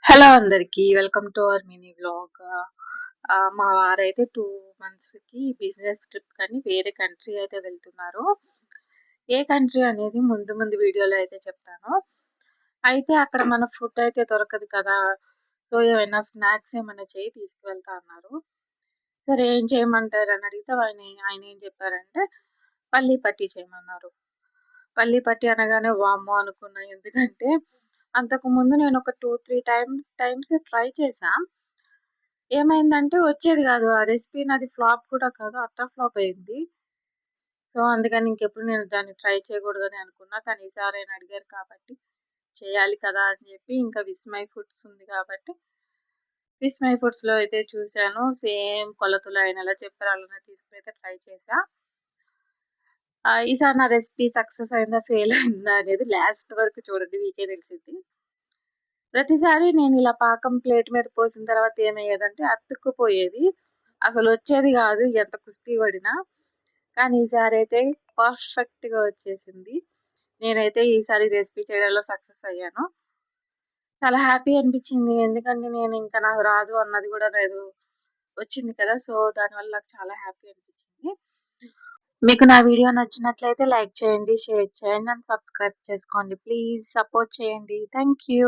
Hello అందరికి. Welcome to our mini vlog. మా వారైతే 2 మంత్స్‌కి బిజినెస్ ట్రిప్‌కని వేరే కంట్రీ అయితే వెళ్తున్నారు. ఏ కంట్రీ అనేది ముందు ముందు వీడియోలో అయితే చెప్తాను. అయితే అక్కడ మన ఫుడ్ అయితే దొరకదు కదా! సో, ఏమైనా స్నాక్స్ ఏమన్నా చేయి తీసుకువెళ్తా అన్నారు. సరే ఏం చేయమంటారని అడిగితే ఆయన ఏం చెప్పారంటే పల్లీ పట్టి చేయమన్నారు. పల్లీ పట్టి అనగానే వామ్మో! అనుకున్నా. ఎందుకంటే అంతకుముందు నేను ఒక 2, 3 టైమ్స్ ట్రై చేశా. ఏమైందంటే వచ్చేది గాదు. ఆ రెసిపీ నాది ఫ్లాప్ కూడా కాదు. అట్టర్ ఫ్లాప్ అయింది. సో, అందుకని ఇంకెప్పుడు నేను దాన్ని ట్రై చేయకూడదని అనుకున్నా. కానీ ఈసారి ఆయన అడిగారు కాబట్టి చేయాలి కదా! అని చెప్పి ఇంకా విస్మయ్ ఫుడ్స్ ఉంది కాబట్టి విస్మయ్ ఫుడ్స్‌లో అయితే చూసాను. సేమ్ కొలతలు ఆయన ఎలా చెప్పారో అలానే తీసుకొని అయితే ట్రై చేశా. ఈసారి నా రెసిపీ సక్సెస్ అయిందా? ఫెయిల్ అయిందా? అనేది లాస్ట్ వరకు చూడండి మీకే తెలిసిద్ది. ప్రతిసారి నేనిలా పాకం ప్లేట్ మీద పోసిన తర్వాత ఏమయ్యేదంటే అతుక్కుపోయేది. అసలొచ్చేది గాదు ఎంత కుస్తీ పడినా. కానీ ఈసారైతే పర్ఫెక్ట్‌గా వచ్చేసింది. నేనైతే ఈసారి రెసిపీ చేయడంలో సక్సెస్ అయ్యాను. చాలా హ్యాపీ అనిపిచ్చింది. ఎందుకంటే నేనింక నాకు రాదు అన్నది గూడా లేదు. వచ్చింది కదా! సో, దానివల్ల నాకు చాలా హ్యాపీ అనిపిచ్చింది. మీకు నా వీడియో నచ్చినట్లయితే లైక్ చేయండి, షేర్ చేయండి అండ్ సబ్స్క్రైబ్ చేసుకోండి. ప్లీజ్ సపోర్ట్ చేయండి. Thank you.